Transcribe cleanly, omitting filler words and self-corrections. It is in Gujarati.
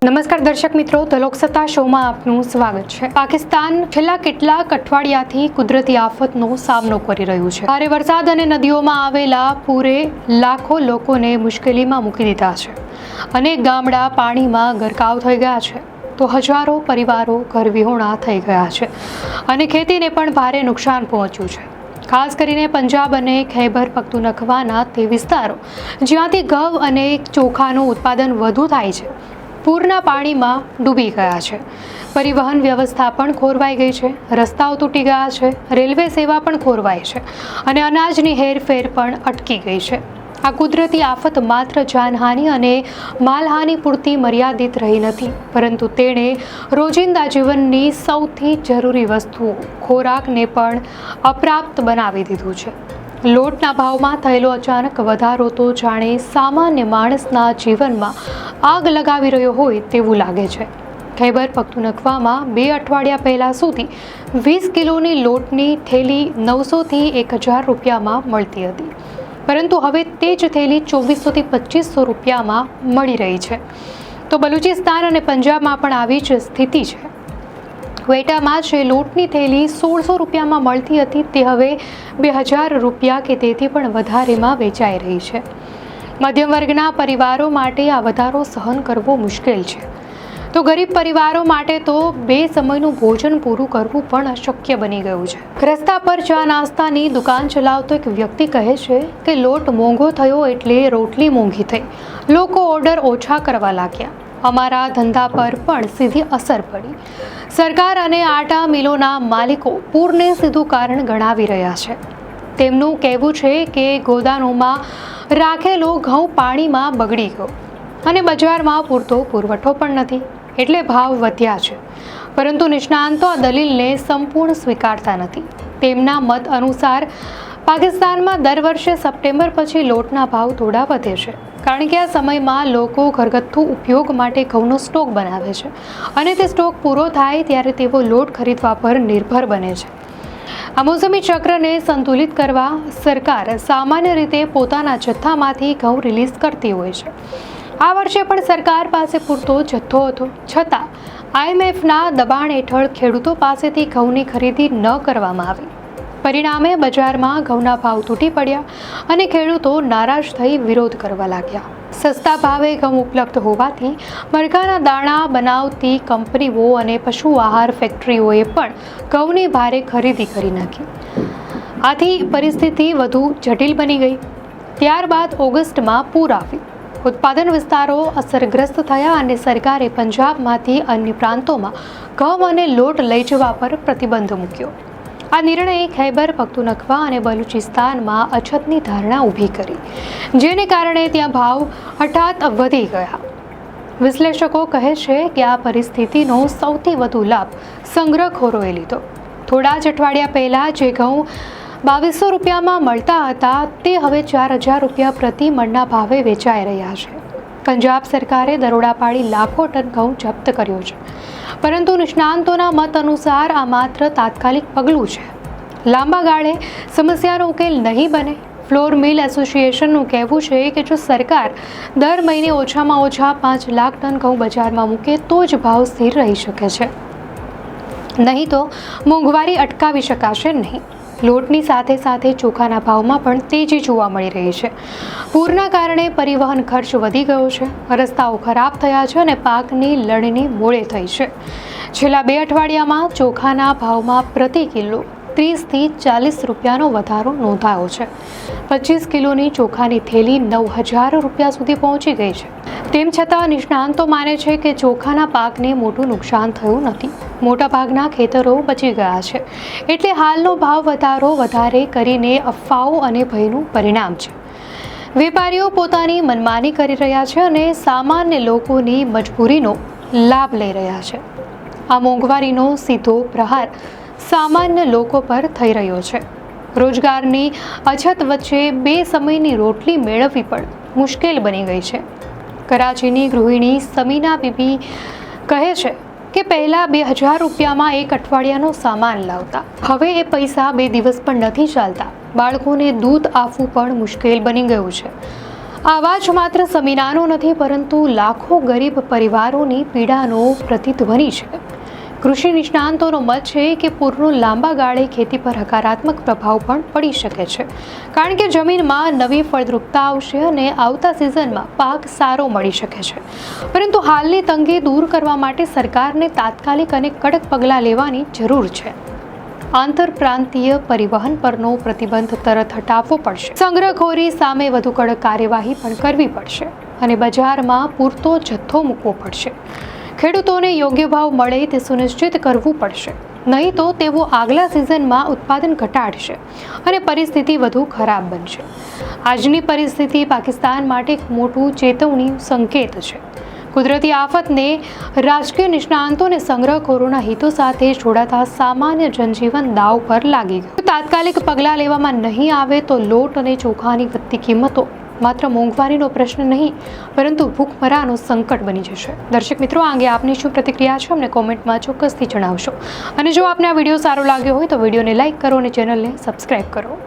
નમસ્કાર દર્શક મિત્રો, ધ લોકસત્તા શોમાં આપનું સ્વાગત છે। પાકિસ્તાન છેલ્લા કેટલાક અઠવાડિયાથી કુદરતી આફતનો સામનો કરી રહ્યું છે। ભારે વરસાદ અને નદીઓમાં આવેલા પૂરે લાખો લોકોને મુશ્કેલીમાં મૂકી દીધા છે। અનેક ગામડા પાણીમાં ગરકાવ થઈ ગયા છે તો હજારો પરિવારો ઘરવિહોણા થઈ ગયા છે અને ખેતીને પણ ભારે નુકસાન પહોંચ્યું છે। ખાસ કરીને પંજાબ અને ખૈબર પખ્તુનખ્વાના તે વિસ્તારો જ્યાંથી ઘઉં અને ચોખાનું ઉત્પાદન વધુ થાય છે પૂરના પાણીમાં ડૂબી ગયા છે। પરિવહન વ્યવસ્થા પણ ખોરવાઈ ગઈ છે, રસ્તાઓ તૂટી ગયા છે, રેલવે સેવા પણ ખોરવાઈ છે અને અનાજની હેરફેર પણ અટકી ગઈ છે। આ કુદરતી આફત માત્ર જાનહાનિ અને માલહાનિ પૂરતી મર્યાદિત રહી નથી, પરંતુ તેણે રોજિંદા જીવનની સૌથી જરૂરી વસ્તુઓ ખોરાકને પણ અપ્રાપ્ત બનાવી દીધું છે। લોટના ભાવમાં થયેલો અચાનક વધારો તો જાણે સામાન્ય માણસના જીવનમાં આગ લગાવી રહ્યો હોય તેવું લાગે છે। ખૈબર પખ્તુનખ્વામાં 2 અઠવાડિયા પહેલાં સુધી 20 કિલોની લોટની થેલી 900થી 1000 રૂપિયામાં મળતી હતી, પરંતુ હવે તે જ થેલી 2400થી 2500 રૂપિયામાં મળી રહી છે। તો બલુચિસ્તાન અને પંજાબમાં પણ આવી જ સ્થિતિ છે। ક્વેટામાં જે લોટની થેલી 1600 રૂપિયામાં મળતી હતી તે હવે 2000 રૂપિયા કે તેથી પણ વધારેમાં વેચાઈ રહી છે। મધ્યમ વર્ગના પરિવારો માટે આ વધારો સહન કરવો મુશ્કેલ છે, તો ગરીબ પરિવારો માટે તો 2 સમયનું ભોજન પૂરું કરવું પણ અશક્ય બની ગયું છે। રસ્તા પર ચા નાસ્તાની દુકાન ચલાવતો એક વ્યક્તિ કહે છે કે લોટ મોંઘો થયો એટલે રોટલી મોંઘી થઈ, લોકો ઓર્ડર ઓછા કરવા લાગ્યા, અમારા ધંધા પર પણ સીધી અસર પડી। સરકાર અને આટા મિલોના માલિકો પૂરને સીધું કારણ ગણાવી રહ્યા છે। તેમનું કહેવું છે કે ગોદામોમાં રાખેલો ઘઉં પાણીમાં બગડી ગયો અને બજારમાં પૂરતો પુરવઠો પણ નથી, એટલે ભાવ વધ્યા છે। પરંતુ નિષ્ણાંતો આ દલીલને સંપૂર્ણ સ્વીકારતા નથી। તેમના મત અનુસાર પાકિસ્તાનમાં દર વર્ષે સપ્ટેમ્બર પછી લોટના ભાવ થોડા વધે છે, કારણ કે આ સમયમાં લોકો ઘરગથ્થુ ઉપયોગ માટે ઘઉંનો સ્ટોક બનાવે છે અને તે સ્ટોક પૂરો થાય ત્યારે તેઓ લોટ ખરીદવા પર નિર્ભર બને છે। આ મોસમી ચક્રને સંતુલિત કરવા સરકાર સામાન્ય રીતે પોતાના જથ્થામાંથી ઘઉં રિલીઝ કરતી હોય છે। આ વર્ષે પણ સરકાર પાસે પૂરતો જથ્થો હતો, છતાં IMFના દબાણ હેઠળ ખેડૂતો પાસેથી ઘઉંની ખરીદી ન કરવામાં આવી। પરિણામે બજારમાં ઘઉંના ભાવ તૂટી પડ્યા અને ખેડૂતો નારાજ થઈ વિરોધ કરવા લાગ્યા। સસ્તા ભાવે ઘઉં ઉપલબ્ધ હોવાથી મરઘાના દાણા બનાવતી કંપનીઓ અને પશુ આહાર ફેક્ટરીઓએ પણ ઘઉંની ભારે ખરીદી કરી નાખી। આથી પરિસ્થિતિ વધુ જટિલ બની ગઈ। ત્યારબાદ ઓગસ્ટમાં પૂર આવ્યું, ઉત્પાદન વિસ્તારો અસરગ્રસ્ત થયા અને સરકારે પંજાબમાંથી અન્ય પ્રાંતોમાં ઘઉં અને લોટ લઈ જવા પર પ્રતિબંધ મૂક્યો। આ નિર્ણયે ખૈબર પખ્તુનખ્વા અને બલુચિસ્તાનમાં અછતની ધારણા ઊભી કરી, જેને કારણે ત્યાં ભાવ હઠાત વધી ગયા। વિશ્લેષકો કહે છે કે આ પરિસ્થિતિનો સૌથી વધુ લાભ સંગ્રહખોરોએ લીધો। થોડા જ અઠવાડિયા પહેલાં જે ઘઉં 2200 રૂપિયામાં મળતા હતા તે હવે 4000 રૂપિયા પ્રતિ મણના ભાવે વેચાઈ રહ્યા છે। પંજાબ સરકારે દરોડા પાડી લાખો ટન ઘઉં જપ્ત કર્યો છે, પરંતુ નિષ્ણાંતોના મત અનુસાર આ માત્ર તાત્કાલિક પગલું છે, લાંબા ગાળે સમસ્યાનો ઉકેલ નહીં બને। ફ્લોર મિલ એસોસિએશનનું કહેવું છે કે જો સરકાર દર મહિને ઓછામાં ઓછા 5 લાખ ટન ઘઉં બજારમાં મૂકે તો જ ભાવ સ્થિર રહી શકે છે, નહીં તો મોંઘવારી અટકાવી શકાશે નહીં। લોટની સાથે સાથે ચોખાના ભાવમાં પણ તેજી જોવા મળી રહી છે। પૂરના કારણે પરિવહન ખર્ચ વધી ગયો છે, રસ્તાઓ ખરાબ થયા છે અને પાકની લણણી મોડે થઈ છે। છેલ્લા 2 અઠવાડિયામાં ચોખાના ભાવમાં પ્રતિ કિલો 30થી 40 રૂપિયાનો વધારો નોંધાયો છે। 25 કિલોની ચોખાની થેલી 9000 રૂપિયા સુધી પહોંચી ગઈ છે। તેમ છતાં નિષ્ણાંતો માને છે કે ચોખાના પાકને મોટું નુકસાન થયું નથી, મોટાભાગના ખેતરો બચી ગયા છે, એટલે હાલનો ભાવ વધારો વધારે કરીને અફવાઓ અને ભયનું પરિણામ છે। વેપારીઓ પોતાની મનમાની કરી રહ્યા છે અને સામાન્ય લોકોની મજબૂરીનો લાભ લઈ રહ્યા છે। આ મોંઘવારીનો સીધો પ્રહાર સામાન્ય લોકો પર થઈ રહ્યો છે। રોજગારની અછત વચ્ચે 2 સમયની રોટલી મેળવવી પણ મુશ્કેલ બની ગઈ છે। કરાચીની ગૃહિણી સમીના બીબી કહે છે કે પહેલાં 2000 રૂપિયામાં 1 અઠવાડિયાનો સામાન લાવતા, હવે એ પૈસા 2 દિવસ પણ નથી ચાલતા। બાળકોને દૂધ આપવું પણ મુશ્કેલ બની ગયું છે। આવાજ માત્ર સમીનાનો નથી, પરંતુ લાખો ગરીબ પરિવારોની પીડાનો પ્રતિધ્વનિ છે. કૃષિ નિષ્ણાંતોનો મત છે કે પૂરનો લાંબા ગાળે ખેતી પર હકારાત્મક પ્રભાવ પણ પડી શકે છે, કારણ કે જમીનમાં નવી ફળદ્રુપતા આવશે અને આવતા સિઝનમાં પાક સારો મળી શકે છે. પરંતુ હાલની તંગી દૂર કરવા માટે સરકારને તાત્કાલિક અને કડક પગલાં લેવાની જરૂર છે. આંતરપ્રાંતીય પરિવહન પરનો પ્રતિબંધ તરત હટાવવો પડશે. સંગ્રહખોરી સામે વધુ કડક કાર્યવાહી પણ કરવી પડશે અને બજારમાં પૂરતો જથ્થો મૂકવો પડશે. ખેડૂતોને યોગ્ય ભાવ મળે તે સુનિશ્ચિત કરવું પડશે, નહીં તો તેઓ આગલા સિઝનમાં ઉત્પાદન ઘટાડશે અને પરિસ્થિતિ વધુ ખરાબ બનશે. આજની પરિસ્થિતિ પાકિસ્તાન માટે એક મોટું ચેતવણી સંકેત છે. કુદરતી આફતને રાજકીય નિષ્ણાંતોને સંગ્રહખોરોના હિતો સાથે જોડાતા સામાન્ય જનજીવન દાવ પર લાગી ગયું. તાત્કાલિક પગલાં લેવામાં નહીં આવે તો લોટ અને ચોખાની વધતી કિંમતો માત્ર મોંઘવારીનો પ્રશ્ન નહીં, પરંતુ ભૂખમરાનો સંકટ બની જશે. દર્શક મિત્રો, આ અંગે આપની શું પ્રતિક્રિયા છે અમને કોમેન્ટમાં ચોક્કસથી જણાવશો. અને જો આપને આ વિડીયો સારો લાગ્યો હોય તો વિડીયોને લાઇક કરો અને ચેનલને સબસ્ક્રાઇબ કરો.